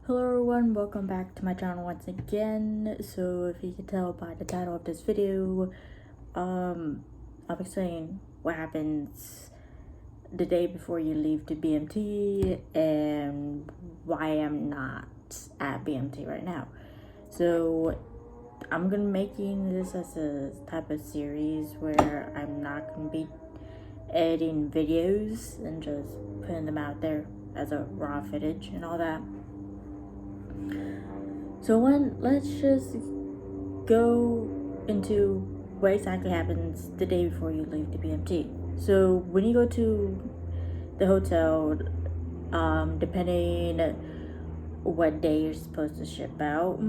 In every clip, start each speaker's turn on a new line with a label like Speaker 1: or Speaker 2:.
Speaker 1: Hello everyone, welcome back to my channel once again. So if you can tell by the title of this video, I'll be saying what happens the day before you leave to BMT and why I'm not at BMT right now. So I'm gonna making this as a type of series where I'm not gonna be editing videos and just putting them out there as a raw footage and all that. So let's just go into what exactly happens the day before you leave the BMT. So when you go to the hotel, depending what day you're supposed to ship out,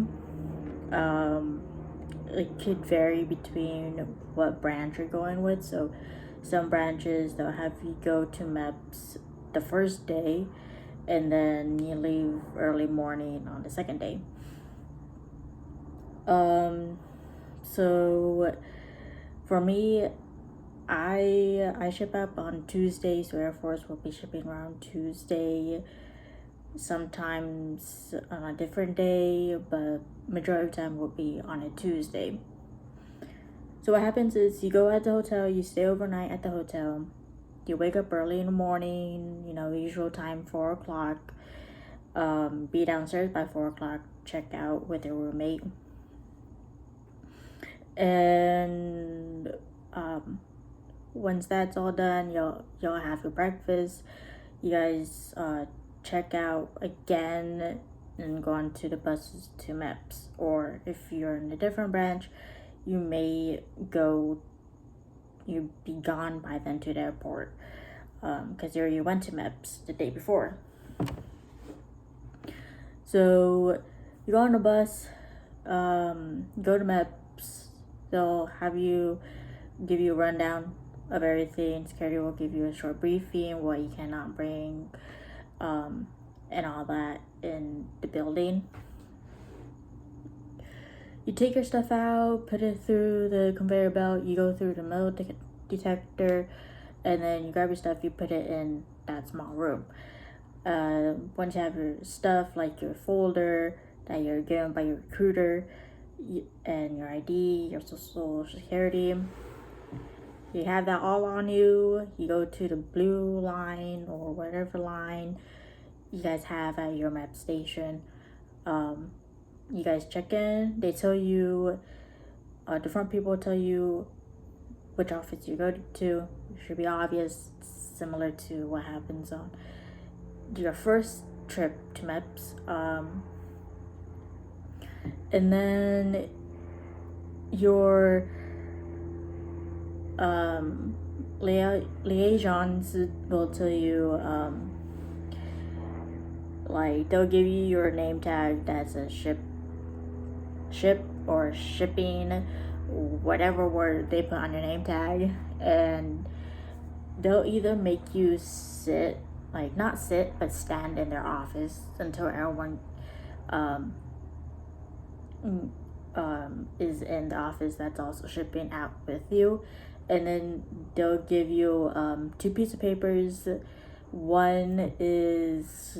Speaker 1: it could vary between what branch you're going with. So some branches they'll have you go to MEPS the first day and then you leave early morning on the second day. So for me, I ship up on Tuesday, so Air Force will be shipping around Tuesday, sometimes on a different day, but majority of the time will be on a Tuesday. So what happens is you go at the hotel, you stay overnight at the hotel, you wake up early in the morning, usual time 4 o'clock, be downstairs by 4 o'clock, check out with your roommate. And once that's all done, y'all have your breakfast. You guys check out again and go on to the buses to MEPS. Or if you're in a different branch, you may you'd be gone by then to the airport because you went to MEPS the day before. So you go on the bus, go to MEPS. They'll give you a rundown of everything. Security will give you a short briefing, what you cannot bring, and all that in the building. You take your stuff out, put it through the conveyor belt, you go through the metal detector, and then you grab your stuff, you put it in that small room. Once you have your stuff, like your folder that you're given by your recruiter, and your ID, your social security, you have that all on you. You go to the blue line or whatever line you guys have at your MEPS station. You guys check in. They tell you, the front people tell you which office you go to. It should be obvious, similar to what happens on your first trip to MEPS. And then your liaisons will tell you, like they'll give you your name tag that's a ship or shipping, whatever word they put on your name tag, and they'll either make you sit, like not sit, but stand in their office until everyone is in the office that's also shipping out with you. And then they'll give you 2 pieces of papers. One is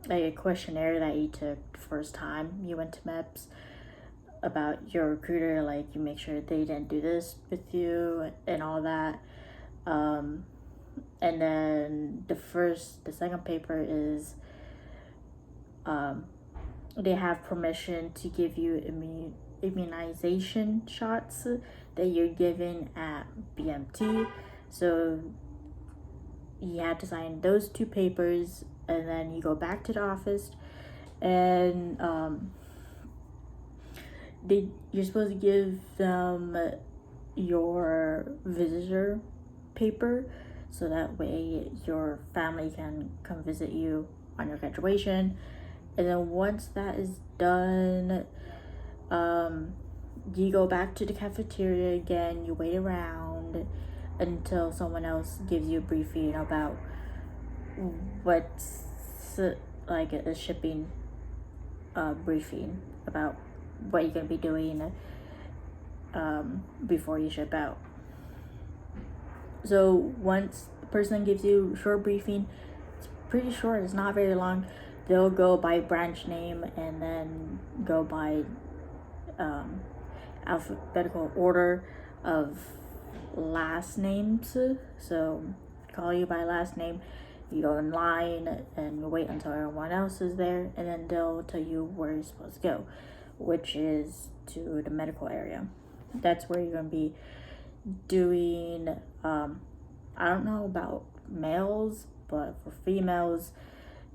Speaker 1: like a questionnaire that you took the first time you went to MEPS about your recruiter, like you make sure they didn't do this with you and all that. And then the second paper is they have permission to give you immunization shots that you're given at BMT. So you have to sign those 2 papers, and then you go back to the office, and you're supposed to give them your visitor paper, so that way your family can come visit you on your graduation. And then once that is done, you go back to the cafeteria again. You wait around until someone else gives you a briefing about what's like a shipping briefing about what you're gonna be doing before you ship out. So once the person gives you a short briefing, it's pretty short. It's not very long. They'll go by branch name and then go by alphabetical order of last names. So call you by last name, you go in line and you wait until everyone else is there, and then they'll tell you where you're supposed to go, which is to the medical area. That's where you're going to be doing I don't know about males, but for females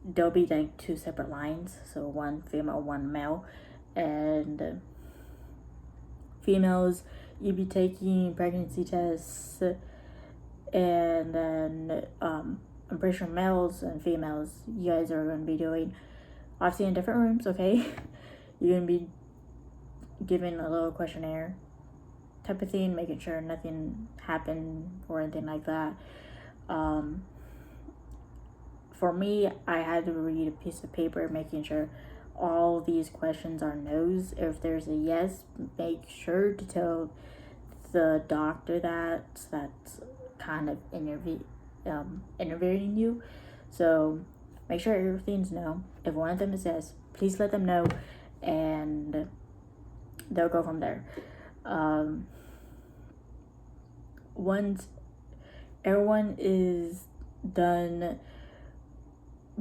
Speaker 1: there'll be like 2 separate lines, so 1 female, 1 male. And females, you'll be taking pregnancy tests, and then I'm pretty sure males and females, you guys are going to be doing obviously in different rooms, okay? You're going to be given a little questionnaire type of thing, making sure nothing happened or anything like that. For me, I had to read a piece of paper making sure all these questions are no's. If there's a yes, make sure to tell the doctor that's kind of interviewing you. So make sure everything's no. If one of them is yes, please let them know, and they'll go from there. Once everyone is done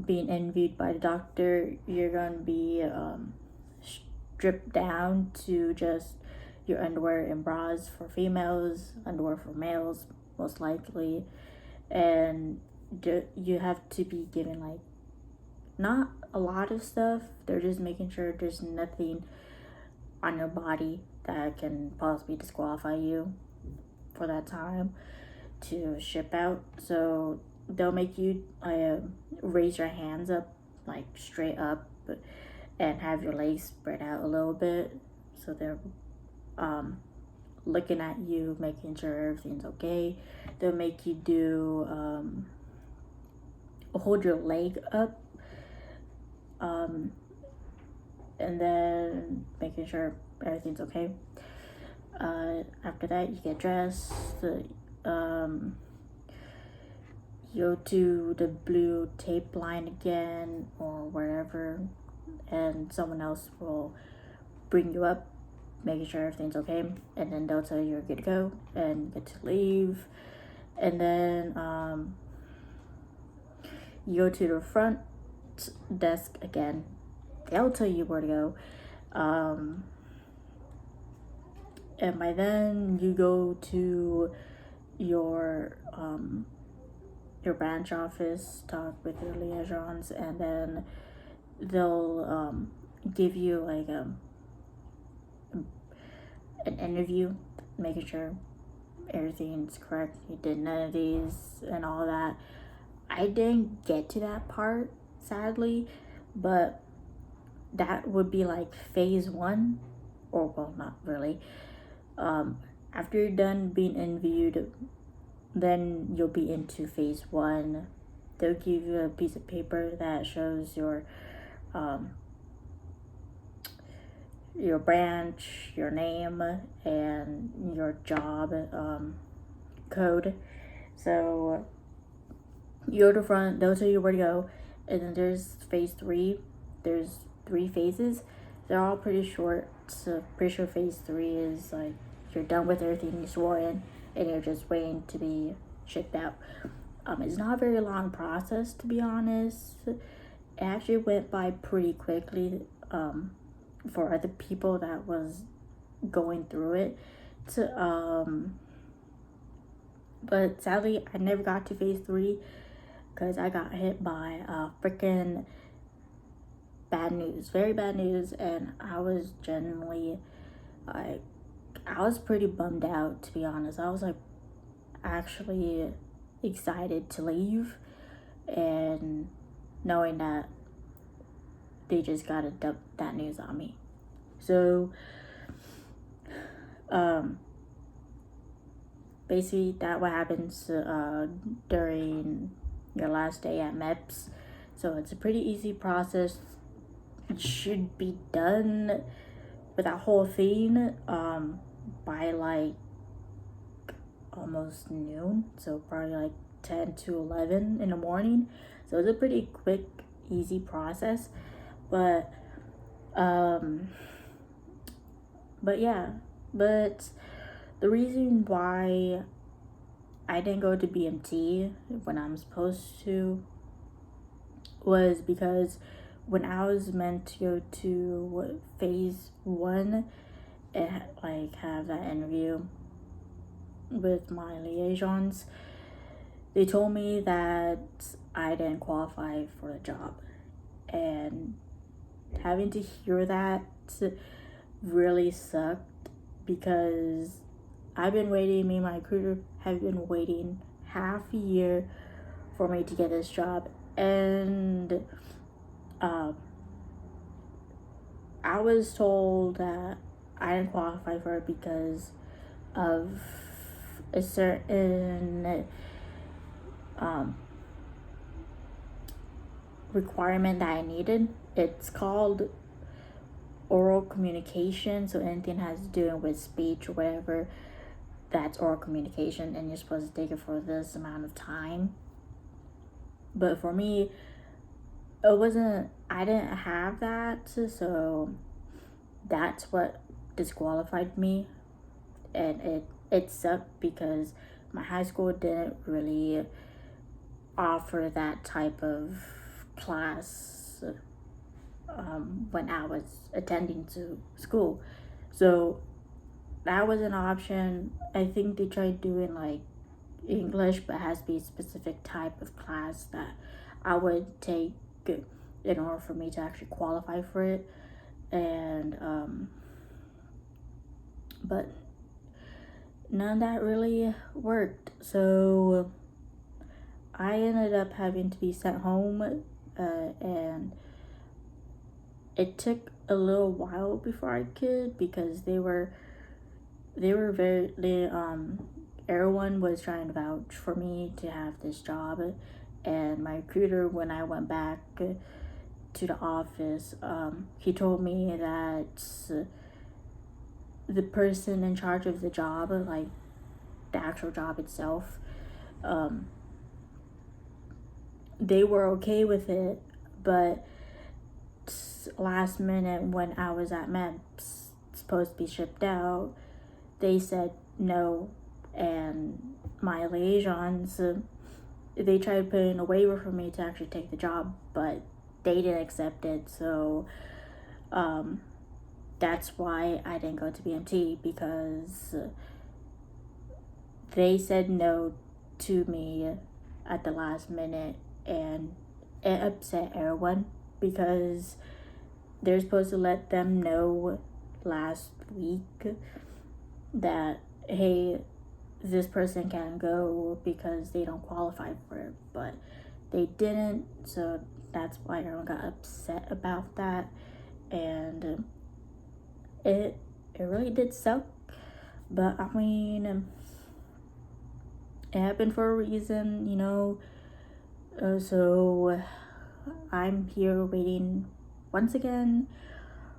Speaker 1: being interviewed by the doctor, you're gonna be stripped down to just your underwear and bras for females, underwear for males most likely, and you have to be given like not a lot of stuff. They're just making sure there's nothing on your body that can possibly disqualify you for that time to ship out. So they'll make you raise your hands up like straight up and have your legs spread out a little bit, so they're looking at you, making sure everything's okay. They'll make you do hold your leg up, and then making sure everything's okay. After that, you get dressed. You go to the blue tape line again or wherever, and someone else will bring you up, making sure everything's okay, and then they'll tell you you're good to go and get to leave. And then you go to the front desk again. They'll tell you where to go, and by then you go to your branch office, talk with your liaisons, and then they'll give you like an interview, making sure everything's correct, you did none of these and all that. I didn't get to that part, sadly, but that would be like phase 1, or well, not really. After you're done being interviewed, then you'll be into phase 1. They'll give you a piece of paper that shows your branch, your name, and your job code. So you go to the front, they'll tell you where to go, and then there's phase 3. There's 3 phases. They're all pretty short, so pretty sure phase 3 is like you're done with everything you swore in and you're just waiting to be shipped out. It's not a very long process, to be honest. It actually went by pretty quickly for other people that was going through it. But sadly, I never got to phase 3 because I got hit by freaking bad news, very bad news, and I was genuinely like, I was pretty bummed out, to be honest. I was like actually excited to leave, and knowing that they just gotta dump that news on me. So basically that what happens during your last day at MEPS. So it's a pretty easy process. It should be done with that whole thing by like almost noon, so probably like 10 to 11 in the morning. So it's a pretty quick, easy process. But um but yeah, but the reason why I didn't go to BMT when I'm supposed to was because when I was meant to go to phase one and like have that interview with my liaisons, they told me that I didn't qualify for the job. And having to hear that really sucked because I've been waiting, me and my recruiter have been waiting half a year for me to get this job. And I was told that I didn't qualify for it because of a certain requirement that I needed. It's called oral communication. So anything has to do with speech or whatever, that's oral communication, and you're supposed to take it for this amount of time. But for me, I didn't have that, so that's what disqualified me. And it sucked because my high school didn't really offer that type of class when I was attending to school. So that was an option. I think they tried doing like English, but it has to be a specific type of class that I would take in order for me to actually qualify for it. And but none of that really worked. So I ended up having to be sent home, and it took a little while before I could, because everyone was trying to vouch for me to have this job. And my recruiter, when I went back to the office, he told me that the person in charge of the job, like the actual job itself, they were okay with it, but last minute when I was at MEPS supposed to be shipped out, they said no. And my liaisons, they tried putting a waiver for me to actually take the job, but they didn't accept it. So that's why I didn't go to BMT, because they said no to me at the last minute, and it upset everyone because they're supposed to let them know last week that, hey, this person can't go because they don't qualify for it, but they didn't. So that's why everyone got upset about that. And it really did suck, but I mean, it happened for a reason, you know. So I'm here waiting once again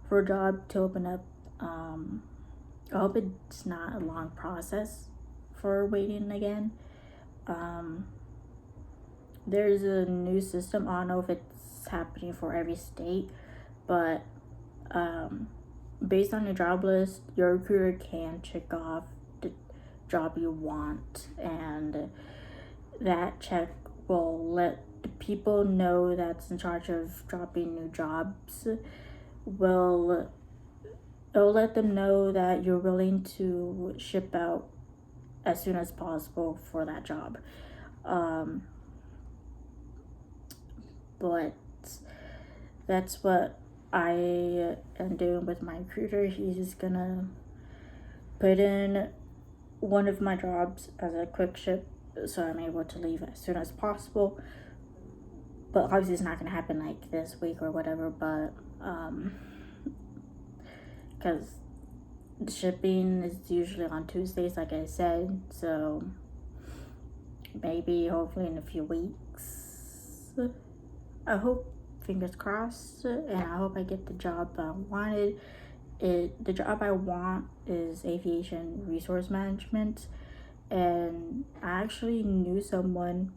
Speaker 1: for a job to open up. I hope it's not a long process for waiting again. There's a new system. I don't know if it's happening for every state, but based on your job list, your recruiter can check off the job you want, and that check will let the people know that's in charge of dropping new jobs. It'll let them know that you're willing to ship out as soon as possible for that job. But that's what I am doing with my recruiter. He's just gonna put in one of my jobs as a quick ship, so I'm able to leave as soon as possible. But obviously it's not gonna happen like this week or whatever, but because shipping is usually on Tuesdays, like I said. So maybe, hopefully, in a few weeks. I hope, fingers crossed, and I hope I get the job I wanted. The job I want is aviation resource management, and I actually knew someone.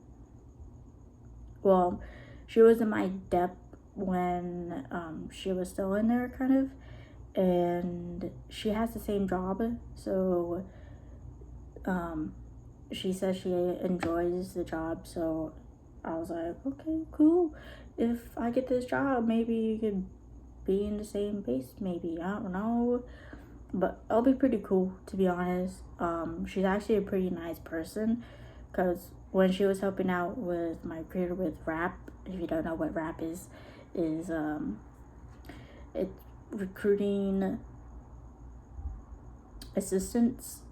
Speaker 1: Well, she was in my depth when she was still in there, kind of, and she has the same job, so she says she enjoys the job. So I was like, okay, cool. If I get this job, maybe you could be in the same base, maybe, I don't know, but it'll be pretty cool, to be honest. She's actually a pretty nice person, because when she was helping out with my creator with rap, if you don't know what rap is it's recruiting assistance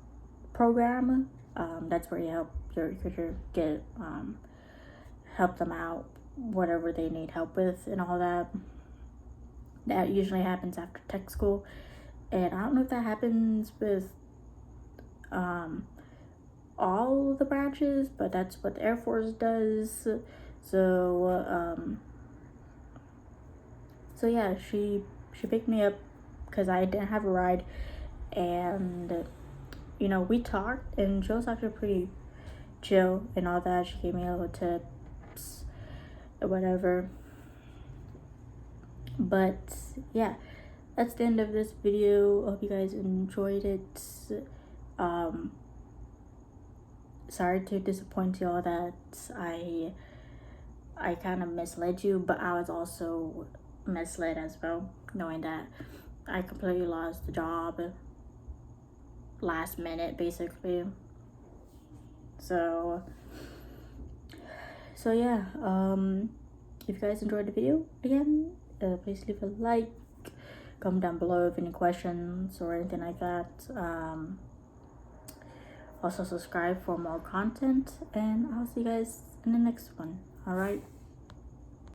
Speaker 1: program. That's where you help your recruiter get help them out whatever they need help with and all that. That usually happens after tech school, and I don't know if that happens with all the branches, but that's what the Air Force does. So so yeah, she picked me up because I didn't have a ride, and you know, we talked, and she was actually pretty chill and all that. She gave me a little tips or whatever. But yeah, that's the end of this video. Hope you guys enjoyed it. Sorry to disappoint y'all that I kind of misled you, but I was also misled as well, knowing that I completely lost the job last minute, basically. So yeah, if you guys enjoyed the video, again, please leave a like, comment down below if any questions or anything like that. Also subscribe for more content, and I'll see you guys in the next one. All right.